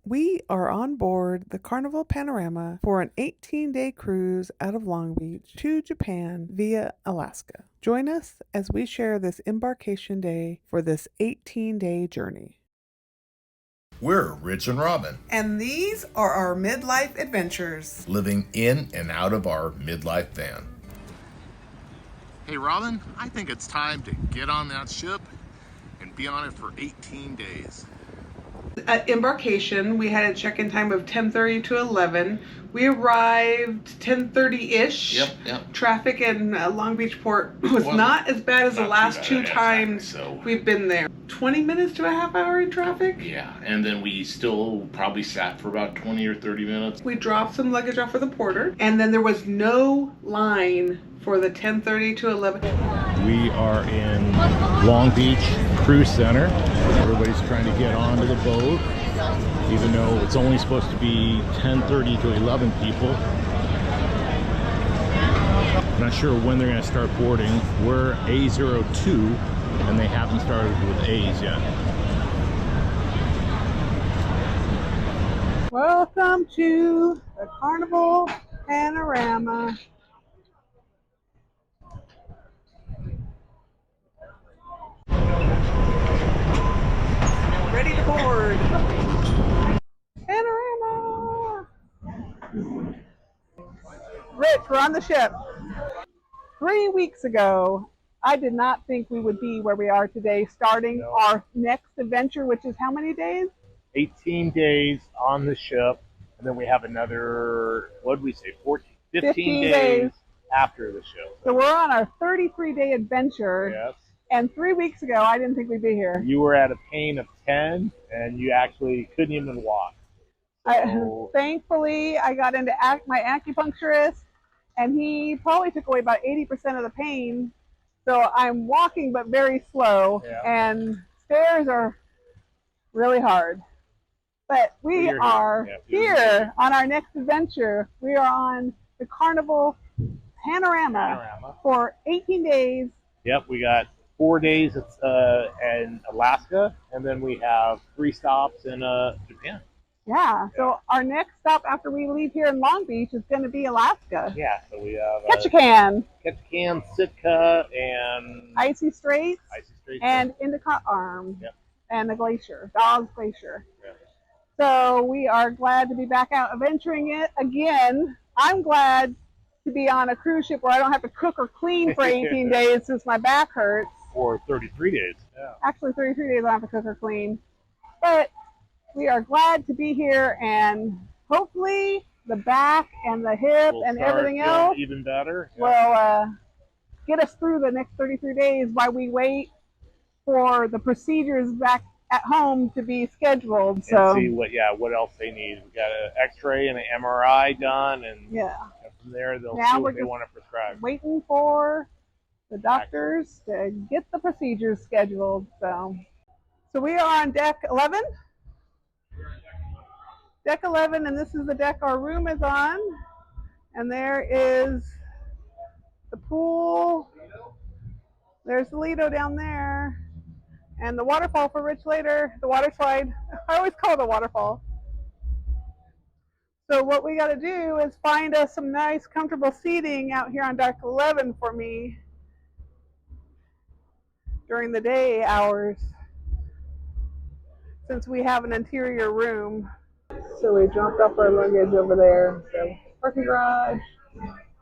We are on board the Carnival Panorama for an 18-day cruise out of Long Beach to Japan via Alaska. Join us as we share this embarkation day for this 18-day journey. We're Rich and Robin, And these are our midlife adventures. living in and out of our midlife van. Hey Robin, I think it's time to get on that ship and be on it for 18 days. At Embarkation, we had a check-in time of 10:30 to 11. We arrived 10:30-ish. Yep. Traffic in Long Beach Port was not as bad as the last two times so we've been there. 20 minutes to a half hour in traffic. yeah, and then we still probably sat for about 20 or 30 minutes. We dropped some luggage off for the porter, and then there was no line for the 10:30 to 11. We are in Long Beach Cruise Center. Everybody's trying to get onto the boat, even though it's only supposed to be 10:30 to 11 people. I'm not sure when they're going to start boarding. We're A02, and they haven't started with A's yet. Welcome to the Carnival Panorama. Ready to board. Panorama. Rich, we're on the ship. 3 weeks ago, I did not think we would be where we are today, starting our next adventure, which is how many days? 18 days on the ship, and then we have another, what did we say, 15 days after the show. So we're on our 33-day adventure. Yes. And 3 weeks ago, I didn't think we'd be here. You were at a pain of 10, and you actually couldn't even walk. So, Thankfully, I got into my acupuncturist, and he probably took away about 80% of the pain. So I'm walking, but very slow, and stairs are really hard. But we are here on our next adventure. We are on the Carnival Panorama for 18 days. Yep, we got 4 days in Alaska, and then we have 3 stops in Japan. Yeah, so our next stop after we leave here in Long Beach is going to be Alaska. Yeah, so we have Ketchikan, Sitka, and Icy Straits, and yeah. Endicott Arm, Yep. and the glacier, Dawes Glacier. Yep. So we are glad to be back out adventuring it again. I'm glad to be on a cruise ship where I don't have to cook or clean for 18 days since my back hurts. Or 33 days. Yeah. Actually, 33 days I don't have to cook or clean. But we are glad to be here, and hopefully the back and the hip and everything else even better. will get us through the next 33 days while we wait for the procedures back at home to be scheduled. So and see what else they need. We got an X-ray and an MRI done, and from there they'll see what they want to prescribe. Waiting for the doctors to get the procedures scheduled. So we are on deck 11. Deck 11, and this is the deck our room is on. And there is the pool. There's the Lido down there. And the waterfall for Rich later, the water slide. I always call it a waterfall. So what we got to do is find us some nice, comfortable seating out here on deck 11 for me during the day hours, since we have an interior room. So we dropped off our luggage over there. So parking garage,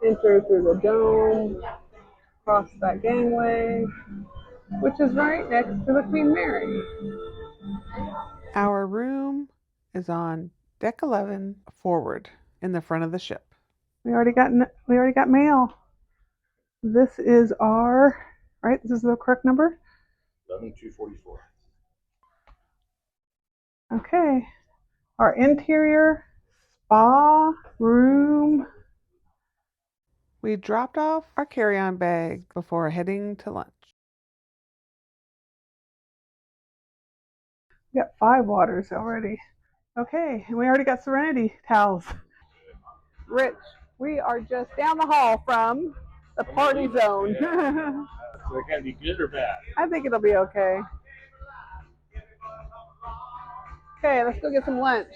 enter through the dome, cross that gangway, which is right next to the Queen Mary. Our room is on deck 11 forward in the front of the ship. We already got mail. This is our, right? This is the correct number? 11244. Okay. Our interior spa room. We dropped off our carry-on bag before heading to lunch. We got 5 waters already. Okay, and we already got Serenity towels. Rich, we are just down the hall from the party zone. So it can be good or bad? I think it'll be okay. Okay, let's go get some lunch.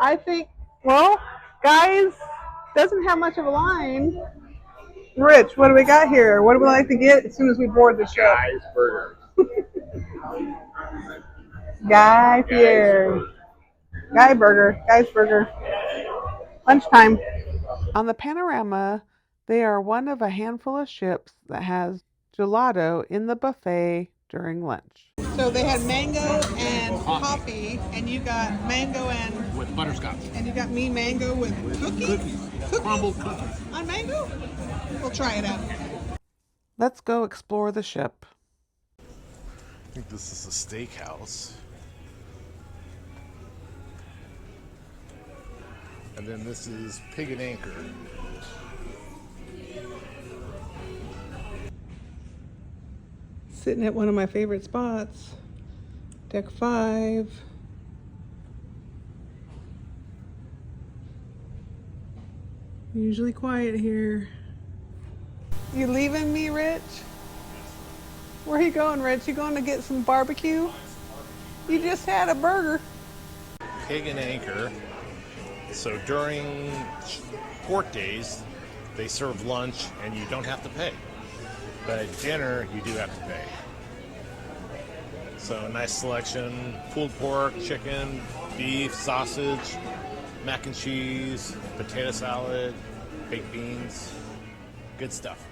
I think, well, guys, doesn't have much of a line. Rich, what do we got here? What do we like to get as soon as we board the ship? Guys burger. Guy Fieri. Guy Burger. Guy's Burger. Lunchtime. On the Panorama, they are one of a handful of ships that has gelato in the buffet during lunch. So they had mango and coffee, and you got mango and With butterscotch. and you got me mango with cookies. Crumbled cookies. On mango? We'll try it out. Let's go explore the ship. I think this is a steakhouse. And then this is Pig and Anchor. Sitting at one of my favorite spots, deck 5. Usually quiet here. You leaving me, Rich? Where are you going, Rich? You going to get some barbecue? You just had a burger. Pig and Anchor. So during port days, they serve lunch and you don't have to pay. But at dinner, you do have to pay. So a nice selection: pulled pork, chicken, beef, sausage, mac and cheese, potato salad, baked beans. Good stuff.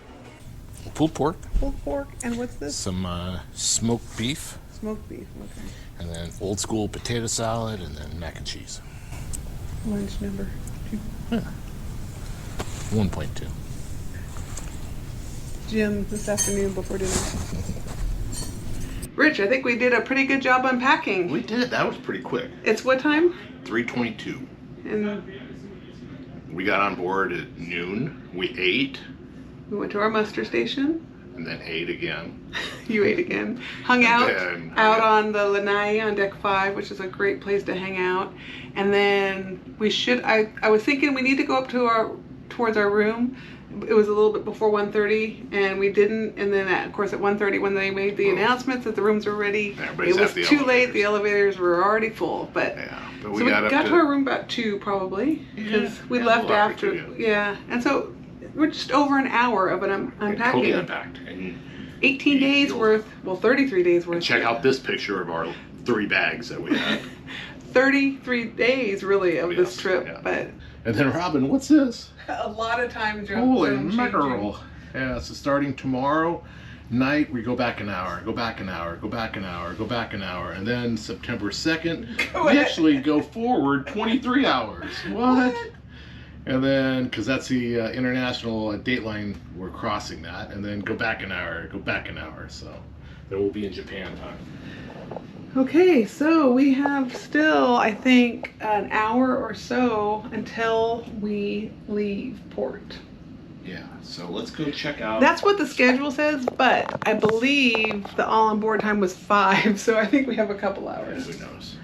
Pulled pork. Pulled pork, and what's this? Some smoked beef. Smoked beef, okay. And then old school potato salad, and then mac and cheese. Lunch number 2. 1.2. Gym this afternoon before dinner. Rich, I think we did a pretty good job unpacking. We did. That was pretty quick. It's what time? 3:22. And We got on board at noon. We ate we went to our muster station. and then ate again. You ate again. Hung out then- out on the lanai on deck 5, which is a great place to hang out. And then we should. I was thinking we need to go up to towards our room. It was a little bit before 1:30, and we didn't. And then, of course, at 1:30, when they made the announcements that the rooms were ready, Everybody's it was at the too late. elevators. The elevators were already full. But Yeah, but so we we got got up to our room about 2 probably, because we yeah, left a little after. after 2, Yeah, and so we're just over an hour of an Totally unpacking. unpacked. And 18 days You'll- worth. Well, 33 days worth. check out this picture of our 3 bags that we had. 33 days really of this Yes, trip, yeah. but And then Robin, what's this? a lot of time Holy changing. mackerel. Yeah, so starting tomorrow night, we go back an hour, go back an hour, go back an hour, go back an hour. And then September 2nd, Go we ahead. actually go forward 23 hours. What? And then, because that's the international dateline, we're crossing that. And then go back an hour, go back an hour. So then we'll be in Japan time. Okay, so we have still, I think, an hour or so until we leave port. Yeah, so let's go check out. That's what the schedule says, but I believe the all-on-board time was 5, so I think we have a couple hours. Who knows?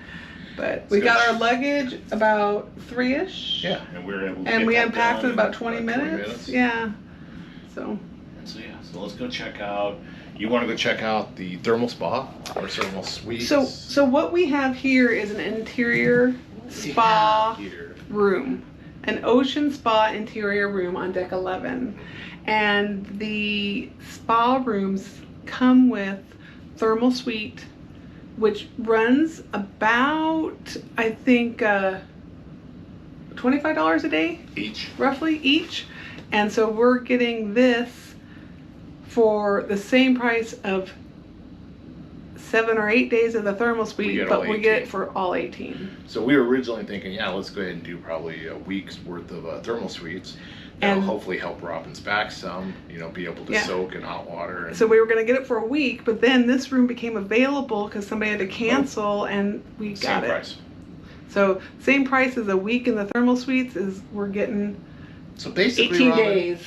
But we got our luggage about 3-ish. Yeah, and we were able to And get we that unpacked done in about 20 minutes. Yeah. So. So yeah, so let's go check out. You want to go check out the thermal spa or thermal suites? So what we have here is an interior spa here. room, an ocean spa interior room on deck 11, and the spa rooms come with thermal suite, which runs about, I think, $25 a day Each. roughly each, and so we're getting this for the same price of 7 or 8 days of the thermal suite, get but all we get 18. it for all 18. So we were originally thinking, yeah, let's go ahead and do probably a week's worth of thermal suites. That'll And- hopefully help Robin's back some, be able to Yeah. soak in hot water. And So we were going to get it for a week, but then this room became available because somebody had to cancel, and we same got it. price. So same price as a week in the thermal suites is we're getting So basically, 18 Robin, days.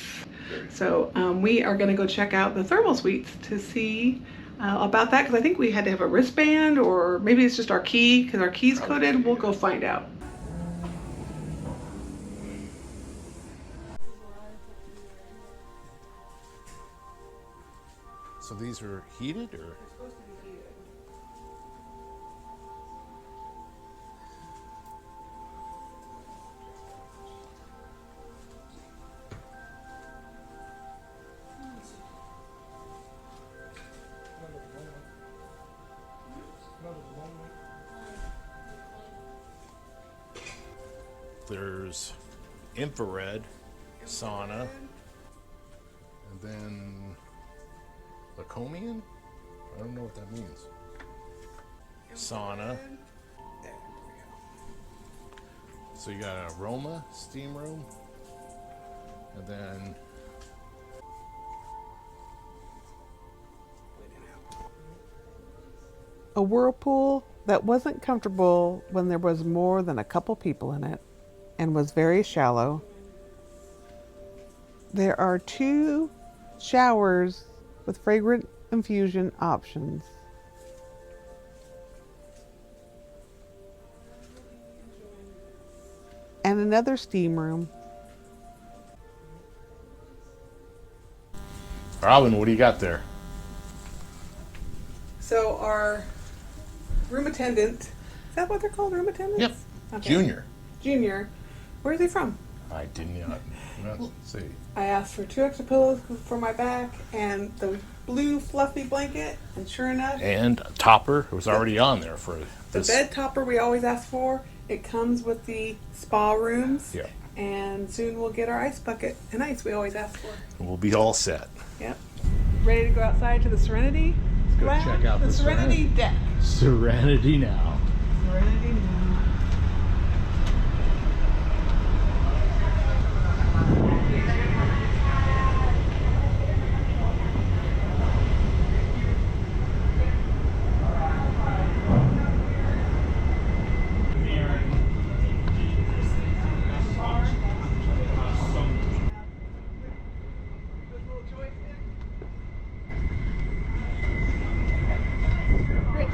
So we are going to go check out the thermal suites to see about that, because I think we had to have a wristband, or maybe it's just our key because our key's coded. We'll go find out. So these are heated, or? There's infrared, sauna, and then Lacomian? I don't know what that means. Sauna. So you got an aroma, steam room, and then a whirlpool that wasn't comfortable when there was more than a couple people in it and was very shallow. There are 2 showers with fragrant infusion options. And another steam room. Robin, what do you got there? So our room attendant, is that what they're called, room attendants? Yep. Okay. Junior. Where is he from? I did not see. I asked for 2 extra pillows for my back and the blue fluffy blanket, and sure enough, And a topper was already on there for the this. bed topper we always ask for. It comes with the spa rooms. Yeah. And soon we'll get our ice bucket and ice we always ask for. We'll be all set. Yep. Ready to go outside to the Serenity? Let's go check out the Serenity deck. Serenity now. Serenity now.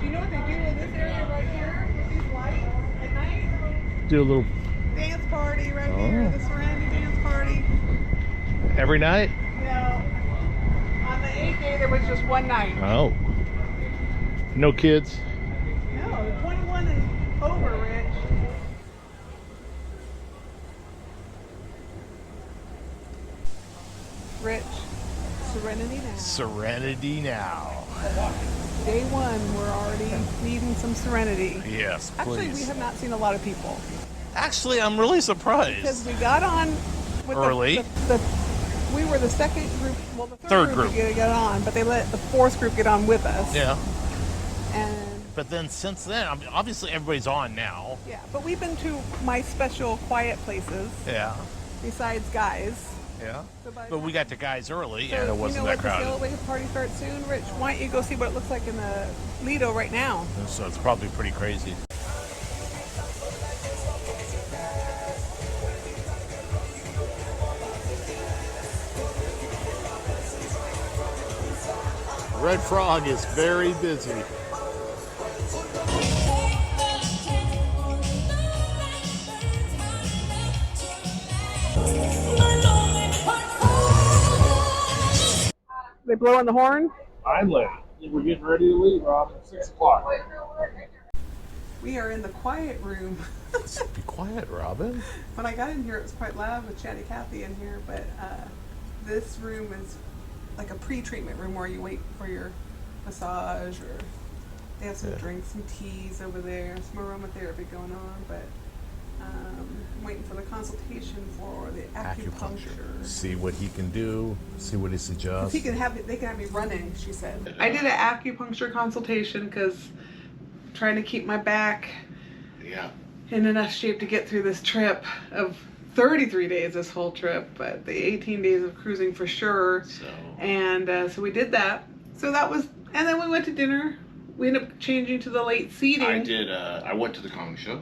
You know what they do in this area right here with these lights at night? Do a little Dance party right here, the Serenity dance party. Every night? No. On the 8th day there was just one night. Oh. No kids? No, 21 and over, Rich. Rich, Serenity now. Serenity now. Day 1, we're already needing some serenity. Yes, please. Actually, we have not seen a lot of people. Actually, I'm really surprised. Because we got on with early. We were the second group, well, the Third third group. to get on, but they let the 4th group get on with us. Yeah. And But then since then, I mean, obviously everybody's on now. yeah, but we've been to my special quiet places Yeah. besides guys. Yeah. So by the But time- we got the guys early, so and it wasn't that The crowded. sail-away party starts soon, Rich. Why don't you go see what it looks like in the Lido right now? So it's probably pretty crazy. Red Frog is very busy. They blowing the horn? I'm late. We're getting ready to leave, Rob. 6 o'clock. We are in the quiet room. Be quiet, Robin. When I got in here, it was quite loud with Chatty Cathy in here, but this room is like a pre-treatment room where you wait for your massage, or they have some drinks, some teas over there, some aromatherapy going on, but I'm waiting for the consultation for the acupuncture. See what he can do. See what he suggests. They can have me running, she said. I did an acupuncture consultation because trying to keep my back Yeah. in enough shape to get through this trip of 33 days, this whole trip, but the 18 days of cruising for sure. So And so we did that. So that was, and then we went to dinner. We ended up changing to the late seating. I did. I went to the comedy show.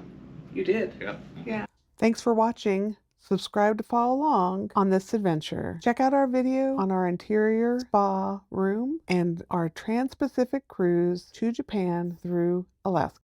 You did? Yep. Yeah. Thanks for watching. Subscribe to follow along on this adventure. Check out our video on our interior spa room and our Trans-Pacific cruise to Japan through Alaska.